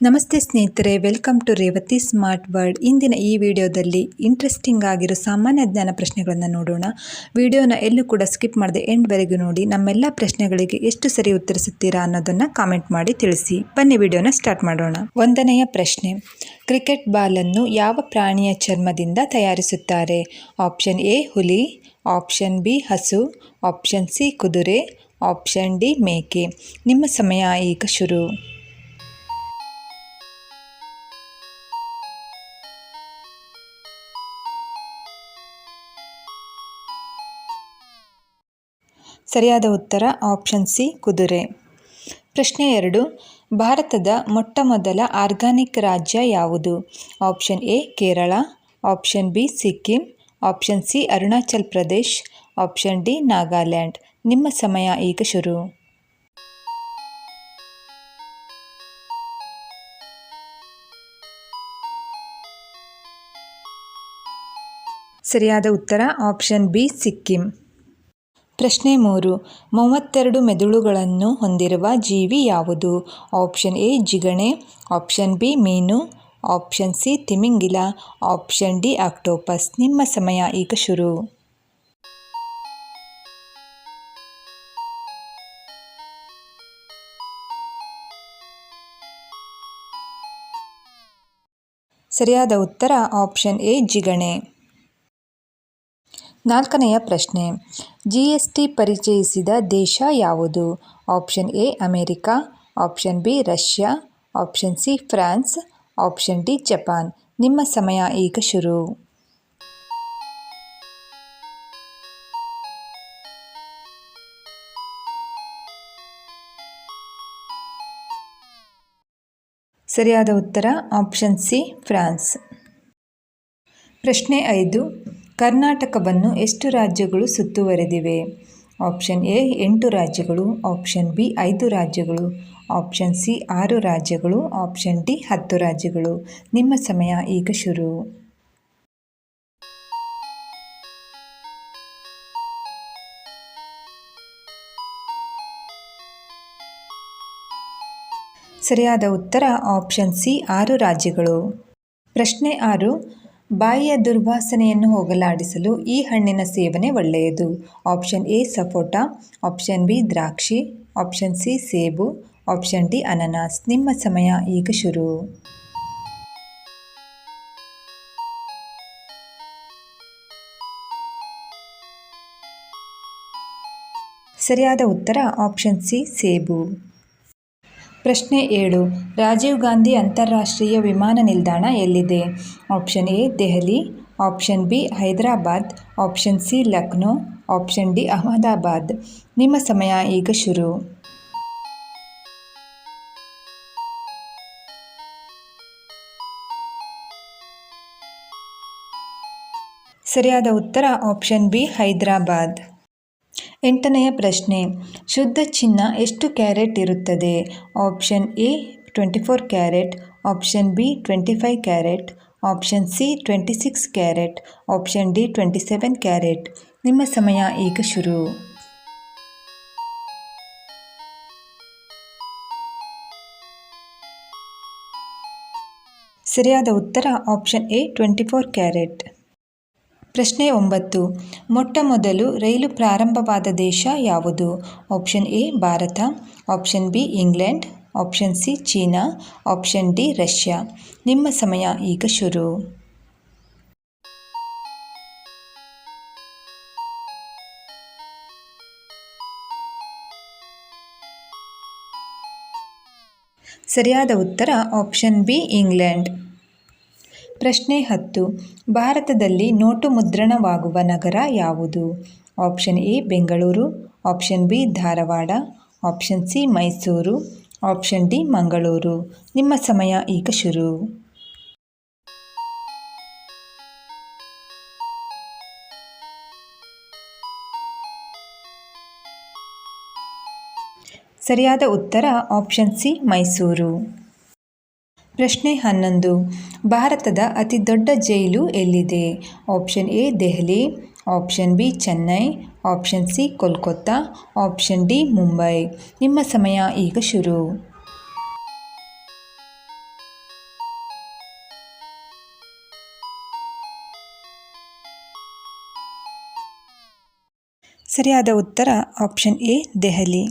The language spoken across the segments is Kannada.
ನಮಸ್ತೆ ಸ್ನೇಹಿತರೆ, welcome to Revathi smart world. ಇಂದಿನ ಈ ವಿಡಿಯೋದಲ್ಲಿ ಇಂಟ್ರೆಸ್ಟಿಂಗ್ ಆಗಿರೋ ಸಾಮಾನ್ಯ ಜ್ಞಾನ ಪ್ರಶ್ನೆಗಳನ್ನು ನೋಡೋಣ. ವಿಡಿಯೋನ ಎಲ್ಲೂ ಕೂಡ ಸ್ಕಿಪ್ ಮಾಡದೆ ಎಂಡ್ವರೆಗೂ ನೋಡಿ. ನಮ್ಮೆಲ್ಲ ಪ್ರಶ್ನೆಗಳಿಗೆ ಎಷ್ಟು ಸರಿ ಉತ್ತರಿಸುತ್ತೀರಾ ಅನ್ನೋದನ್ನು ಕಾಮೆಂಟ್ ಮಾಡಿ ತಿಳಿಸಿ. ಬನ್ನಿ ವಿಡಿಯೋನ ಸ್ಟಾರ್ಟ್ ಮಾಡೋಣ. 1ನೆಯ ಪ್ರಶ್ನೆ, ಕ್ರಿಕೆಟ್ ಬಾಲನ್ನು ಯಾವ ಪ್ರಾಣಿಯ ಚರ್ಮದಿಂದ ತಯಾರಿಸುತ್ತಾರೆ? ಆಪ್ಷನ್ ಎ ಹುಲಿ, ಆಪ್ಷನ್ ಬಿ ಹಸು, ಆಪ್ಷನ್ ಸಿ ಕುದುರೆ, ಆಪ್ಷನ್ ಡಿ ಮೇಕೆ. ನಿಮ್ಮ ಸಮಯ ಈಗ ಶುರು. ಸರಿಯಾದ ಉತ್ತರ ಆಪ್ಷನ್ ಸಿ ಕುದುರೆ. ಪ್ರಶ್ನೆ 2, ಭಾರತದ ಮೊಟ್ಟಮೊದಲ ಆರ್ಗಾನಿಕ್ ರಾಜ್ಯ ಯಾವುದು? Option A Kerala, option B Sikkim, option C Arunachal Pradesh, option D Nagaland. ನಿಮ್ಮ ಸಮಯ ಈಗ ಶುರು. ಸರಿಯಾದ ಉತ್ತರ ಆಪ್ಷನ್ ಬಿ ಸಿಕ್ಕಿಂ. ಪ್ರಶ್ನೆ 3, 32 ಮೆದುಳುಗಳನ್ನು ಹೊಂದಿರುವ ಜೀವಿ ಯಾವುದು? ಆಪ್ಷನ್ ಎ ಜಿಗಣೆ, ಆಪ್ಷನ್ ಬಿ ಮೀನು, ಆಪ್ಷನ್ ಸಿ ತಿಮಿಂಗಿಲ, ಆಪ್ಷನ್ ಡಿ ಆಕ್ಟೋಪಸ್. ನಿಮ್ಮ ಸಮಯ ಈಗ ಶುರು. ಸರಿಯಾದ ಉತ್ತರ ಆಪ್ಷನ್ ಎ ಜಿಗಣೆ. 4ನೆಯ ಪ್ರಶ್ನೆ, GST ಪರಿಚಯಿಸಿದ ದೇಶ ಯಾವುದು? Option A America, option B Russia, option C France, option D Japan. ನಿಮ್ಮ ಸಮಯ ಈಗ ಶುರು. ಸರಿಯಾದ ಉತ್ತರ ಆಪ್ಷನ್ ಸಿ ಫ್ರಾನ್ಸ್. ಪ್ರಶ್ನೆ 5, ಕರ್ನಾಟಕವನ್ನು ಎಷ್ಟು ರಾಜ್ಯಗಳು ಸುತ್ತುವರೆದಿವೆ? ಆಪ್ಷನ್ ಎ 8 ರಾಜ್ಯಗಳು, ಆಪ್ಷನ್ ಬಿ 5 ರಾಜ್ಯಗಳು, ಆಪ್ಷನ್ ಸಿ 6 ರಾಜ್ಯಗಳು, ಆಪ್ಷನ್ ಡಿ 10 ರಾಜ್ಯಗಳು. ನಿಮ್ಮ ಸಮಯ ಈಗ ಶುರು. ಸರಿಯಾದ ಉತ್ತರ ಆಪ್ಷನ್ ಸಿ 6 ರಾಜ್ಯಗಳು. ಪ್ರಶ್ನೆ 6, ಬಾಯಿಯ ದುರ್ವಾಸನೆಯನ್ನು ಹೋಗಲಾಡಿಸಲು ಈ ಹಣ್ಣಿನ ಸೇವನೆ ಒಳ್ಳೆಯದು? Option A sapota, option B ದ್ರಾಕ್ಷಿ, ಆಪ್ಷನ್ ಸಿ ಸೇಬು, ಆಪ್ಷನ್ ಡಿ ಅನನಾಸ್. ನಿಮ್ಮ ಸಮಯ ಈಗ ಶುರು. ಸರಿಯಾದ ಉತ್ತರ ಆಪ್ಷನ್ ಸಿ ಸೇಬು. ಪ್ರಶ್ನೆ 7, ರಾಜೀವ್ ಗಾಂಧಿ ಅಂತಾರಾಷ್ಟ್ರೀಯ ವಿಮಾನ ನಿಲ್ದಾಣ ಎಲ್ಲಿದೆ? Option A Delhi, option B Hyderabad, option C Lucknow, option D Ahmedabad. ನಿಮ್ಮ ಸಮಯ ಈಗ ಶುರು. ಸರಿಯಾದ ಉತ್ತರ ಆಪ್ಷನ್ ಬಿ ಹೈದರಾಬಾದ್. 8ನೆಯ ಪ್ರಶ್ನೆ, ಶುದ್ಧ ಚಿನ್ನ ಎಷ್ಟು ಕ್ಯಾರೆಟ್ ಇರುತ್ತದೆ? Option A 24 carrot, option B 25 carrot, option C 26 carrot, option D 27 carrot. ನಿಮ್ಮ ಸಮಯ ಈಗ ಶುರು. ಸರಿಯಾದ ಉತ್ತರ ಆಪ್ಷನ್ ಎ 24 ಕ್ಯಾರೆಟ್. ಪ್ರಶ್ನೆ 9, ಮೊಟ್ಟ ಮೊದಲು ರೈಲು ಪ್ರಾರಂಭವಾದ ದೇಶ ಯಾವುದು? Option A Bharat, option B England, option C China, option D Russia. ನಿಮ್ಮ ಸಮಯ ಈಗ ಶುರು. ಸರಿಯಾದ ಉತ್ತರ ಆಪ್ಷನ್ ಬಿ ಇಂಗ್ಲೆಂಡ್. ಪ್ರಶ್ನೆ 10, ಭಾರತದಲ್ಲಿ ನೋಟು ಮುದ್ರಣವಾಗುವ ನಗರ ಯಾವುದು? Option A Bengaluru, option B Dharwad, option C Mysuru, option D Mangaluru. ನಿಮ್ಮ ಸಮಯ ಈಗ ಶುರು. ಸರಿಯಾದ ಉತ್ತರ ಆಪ್ಷನ್ ಸಿ ಮೈಸೂರು. ಪ್ರಶ್ನೆ 11, ಭಾರತದ ಅತಿ ದೊಡ್ಡ ಜೈಲು ಎಲ್ಲಿದೆ? Option A Delhi, option B Chennai, option C Kolkata, option D Mumbai. ನಿಮ್ಮ ಸಮಯ ಈಗ ಶುರು. ಸರಿಯಾದ ಉತ್ತರ ಆಪ್ಷನ್ ಎ ದೆಹಲಿ.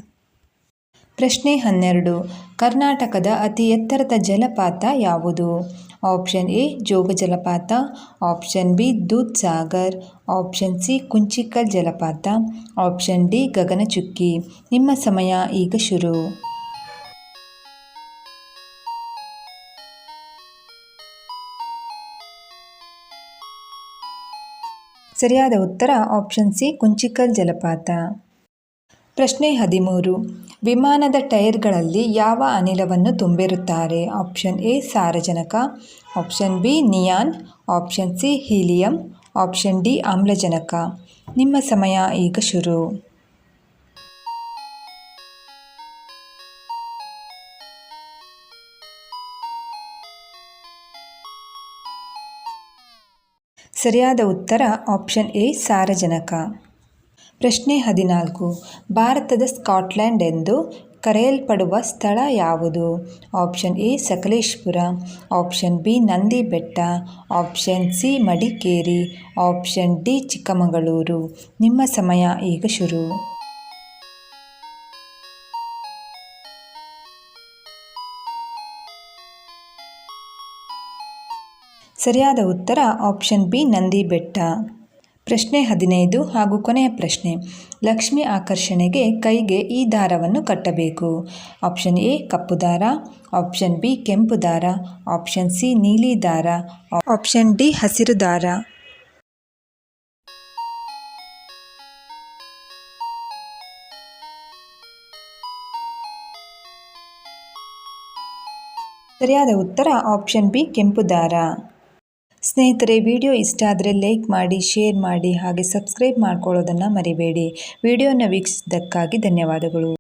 ಪ್ರಶ್ನೆ 12. ಕರ್ನಾಟಕದ ಅತಿ ಎತ್ತರದ ಜಲಪಾತ ಯಾವುದು? ಆಪ್ಷನ್ ಎ ಜೋಗ ಜಲಪಾತ, option B Dudh Sagar, option C Kunchikal ಜಲಪಾತ, ಆಪ್ಷನ್ ಡಿ ಗಗನಚುಕ್ಕಿ. ನಿಮ್ಮ ಸಮಯ ಈಗ ಶುರು. ಸರಿಯಾದ ಉತ್ತರ ಆಪ್ಷನ್ ಸಿ ಕುಂಚಿಕಲ್ ಜಲಪಾತ. ಪ್ರಶ್ನೆ 13. ವಿಮಾನದ ಟೈರ್ಗಳಲ್ಲಿ ಯಾವ ಅನಿಲವನ್ನು ತುಂಬಿರುತ್ತಾರೆ? ಆಪ್ಷನ್ ಎ ಸಾರಜನಕ, option B neon, option C helium, option D ಆಮ್ಲಜನಕ. ನಿಮ್ಮ ಸಮಯ ಈಗ ಶುರು. ಸರಿಯಾದ ಉತ್ತರ ಆಪ್ಷನ್ ಎ ಸಾರಜನಕ. ಪ್ರಶ್ನೆ 14. ಭಾರತದ ಸ್ಕಾಟ್ಲೆಂಡ್ ಎಂದು ಕರೆಯಲ್ಪಡುವ ಸ್ಥಳ ಯಾವುದು? Option A Sakleshpur, option B Nandi Betta, option C Madikeri, option D Chikkamagaluru. ನಿಮ್ಮ ಸಮಯ ಈಗ ಶುರು. ಸರಿಯಾದ ಉತ್ತರ ಆಪ್ಷನ್ ಬಿ ನಂದಿ ಬೆಟ್ಟ. ಪ್ರಶ್ನೆ 15 ಹಾಗೂ ಕೊನೆಯ ಪ್ರಶ್ನೆ. ಲಕ್ಷ್ಮಿ ಆಕರ್ಷಣೆಗೆ ಕೈಗೆ ಈ ದಾರವನ್ನು ಕಟ್ಟಬೇಕು. ಆಪ್ಷನ್ ಎ ಕಪ್ಪು ದಾರ, ಆಪ್ಷನ್ ಬಿ ಕೆಂಪು ದಾರ, ಆಪ್ಷನ್ ಸಿ ನೀಲಿ ದಾರ, ಆಪ್ಷನ್ ಡಿ ಹಸಿರು ದಾರ. ಸರಿಯಾದ ಉತ್ತರ ಆಪ್ಷನ್ ಬಿ ಕೆಂಪು ದಾರ. ಸ್ನೇಹಿತರೆ, ವಿಡಿಯೋ ಇಷ್ಟ ಆದರೆ ಲೈಕ್ ಮಾಡಿ, ಶೇರ್ ಮಾಡಿ, ಹಾಗೆ ಸಬ್ಸ್ಕ್ರೈಬ್ ಮಾಡ್ಕೊಳ್ಳೋದನ್ನು ಮರಿಬೇಡಿ. ವಿಡಿಯೋನ ವೀಕ್ಷಿಸಿದ್ದಕ್ಕಾಗಿ ಧನ್ಯವಾದಗಳು.